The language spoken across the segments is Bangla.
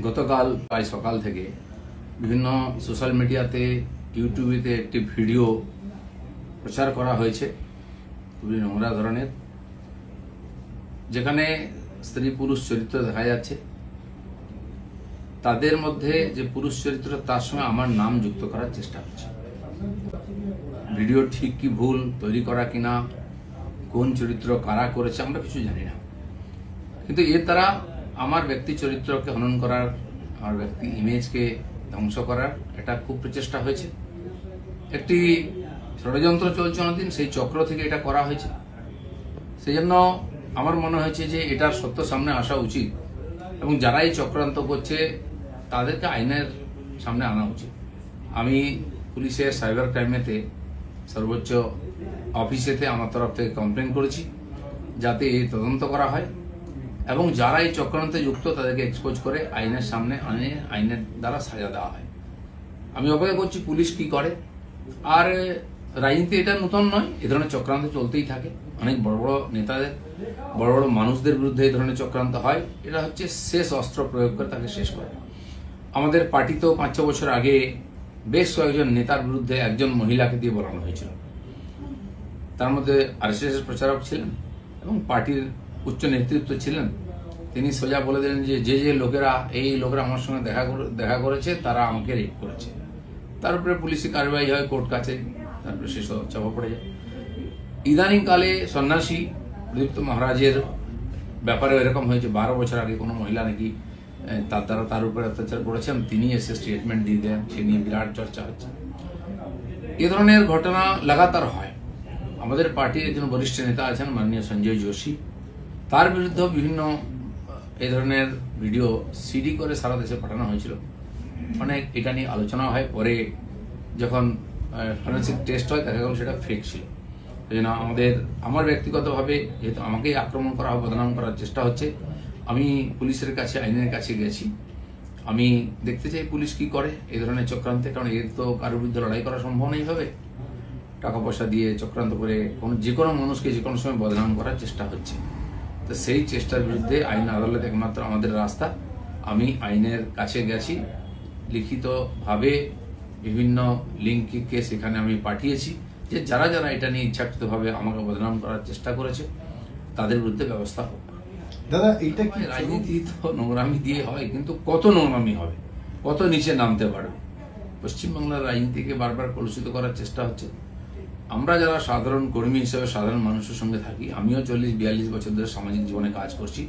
গতকাল প্রায় সকাল থেকে বিভিন্ন সোশ্যাল মিডিয়াতে ইউটিউবেতে একটি ভিডিও প্রচার করা হয়েছে খুবই নোংরা ধরনের, যেখানে স্ত্রী পুরুষ চরিত্র দেখা যাচ্ছে। তাদের মধ্যে যে পুরুষ চরিত্র তার সঙ্গে আমার নাম যুক্ত করার চেষ্টা হচ্ছে। ভিডিও ঠিক কি ভুল তৈরি করা কিনা, কোন চরিত্র কারা করেছে আমরা কিছু জানি না, কিন্তু এর দ্বারা আমার ব্যক্তি চরিত্রকে হনন করার, আমার ব্যক্তি ইমেজকে ধ্বংস করার এটা খুব প্রচেষ্টা হয়েছে। একটি ষড়যন্ত্র চলছে অনেকদিন, সেই চক্র থেকে এটা করা হয়েছে। সেই জন্য আমার মনে হয়েছে যে এটার সত্য সামনে আসা উচিত এবং যারা এই চক্রান্ত করছে তাদেরকে আইনের সামনে আনা উচিত। আমি পুলিশের সাইবার ক্রাইমেতে সর্বোচ্চ অফিসেতে আমার তরফ থেকে কমপ্লেন করেছি যাতে এই তদন্ত করা হয় এবং যারা এই চক্রান্তে যুক্ত তাদেরকে এক্সপোজ করে আইনের সামনে আনে, আইনের দ্বারা সাজা দেওয়া হয়। আমি অপেক্ষা করছি পুলিশ কি করে। আর রাজনীতি এটা নতুন নয়, এ ধরনের চক্রান্ত চলতেই থাকে। অনেক বড় বড় নেতাদের, বড় বড় মানুষদের বিরুদ্ধে এই ধরনের চক্রান্ত হয়। এটা হচ্ছে শেষ অস্ত্র প্রয়োগ করে তাকে শেষ করে। আমাদের পার্টি তো 5-6 বছর আগে বেশ কয়েকজন নেতার বিরুদ্ধে একজন মহিলাকে দিয়ে বলানো হয়েছিল। তার মধ্যে আরএসএস এর প্রচারক ছিলেন এবং পার্টির উচ্চ নেতৃত্ব ছিলেন। তিনি সোজা বলে দিলেন যে যে লোকেরা আমার সঙ্গে দেখা করেছে তারা আমাকে রেপ করেছে। তার উপরে পুলিশি কার্যবাহী হয়, কোর্ট কাছে, তারপরে শেষ চাপা পড়ে যায়। ইদানিং কালে সন্ন্যাসী প্রদীপ্ত মহারাজের ব্যাপারে এরকম হয়েছে, 12 বছর আগে কোনো মহিলা নাকি তার উপরে অত্যাচার করেছেন, তিনি এসে স্টেটমেন্ট দিয়ে দেন, সে নিয়ে বিরাট চর্চা হচ্ছে। এ ধরনের ঘটনা লাগাতার হয়। আমাদের পার্টির একজন বরিষ্ঠ নেতা আছেন মাননীয় সঞ্জয় যোশী, তার বিরুদ্ধে বিভিন্ন এই ধরনের ভিডিও সিডি করে সারা দেশে পাঠানো হয়েছিল। অনেক এটা নিয়ে আলোচনা হয়, পরে যখন ফরেন্সিক টেস্ট হয় দেখা গেল সেটা ফেক ছিল। সেই জন্য আমার ব্যক্তিগতভাবে যেহেতু আমাকেই আক্রমণ করা হবে, বদনাম করার চেষ্টা হচ্ছে, আমি পুলিশের কাছে, আইনের কাছে গেছি। আমি দেখতে চাই পুলিশ কি করে এই ধরনের চক্রান্তে, কারণ এর তো কারোর বিরুদ্ধে লড়াই করা সম্ভব নেই ভাবে। টাকা পয়সা দিয়ে চক্রান্ত করে যে কোনো মানুষকে যে কোনো সময় বদনাম করার চেষ্টা হচ্ছে। তো সেই চেষ্টার বিরুদ্ধে আইন আদালত একমাত্র আমাদের রাস্তা। আমি আইনের কাছে গেছি, লিখিতভাবে বিভিন্ন লিঙ্ককে সেখানে আমি পাঠিয়েছি যে যারা যারা এটা নিয়ে ইচ্ছাকৃতভাবে আমাকে বদনাম করার চেষ্টা করেছে তাদের বিরুদ্ধে ব্যবস্থা হোক। দাদা, এইটা কি রাজনীতি তো নোংরামি দিয়ে হয়, কিন্তু কত নোংরামি হবে, কত নিচে নামতে পারবে। পশ্চিমবাংলার রাজনীতিকে বারবার কলুষিত করার চেষ্টা হচ্ছে। আমরা যারা সাধারণ কর্মী হিসেবে সাধারণ মানুষের সঙ্গে থাকি, আমিও 40-42 বছর ধরে সামাজিক জীবনে কাজ করছি।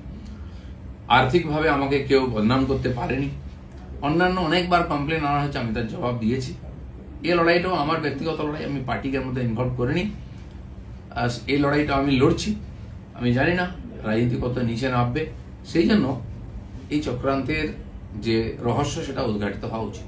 আর্থিকভাবে আমাকে কেউ বদনাম করতে পারেনি। অন্যান্য অনেকবার কমপ্লেন আনা হয়েছে, আমি তার জবাব দিয়েছি। এই লড়াইটাও আমার ব্যক্তিগত লড়াই, আমি পার্টিকে মধ্যে ইনভলভ করিনি। এই লড়াইটা আমি লড়ছি। আমি জানি না রাজনীতি কত নিচে নামবে, সেই জন্য এই চক্রান্তের যে রহস্য সেটা উদ্ঘাটিত হওয়া উচিত।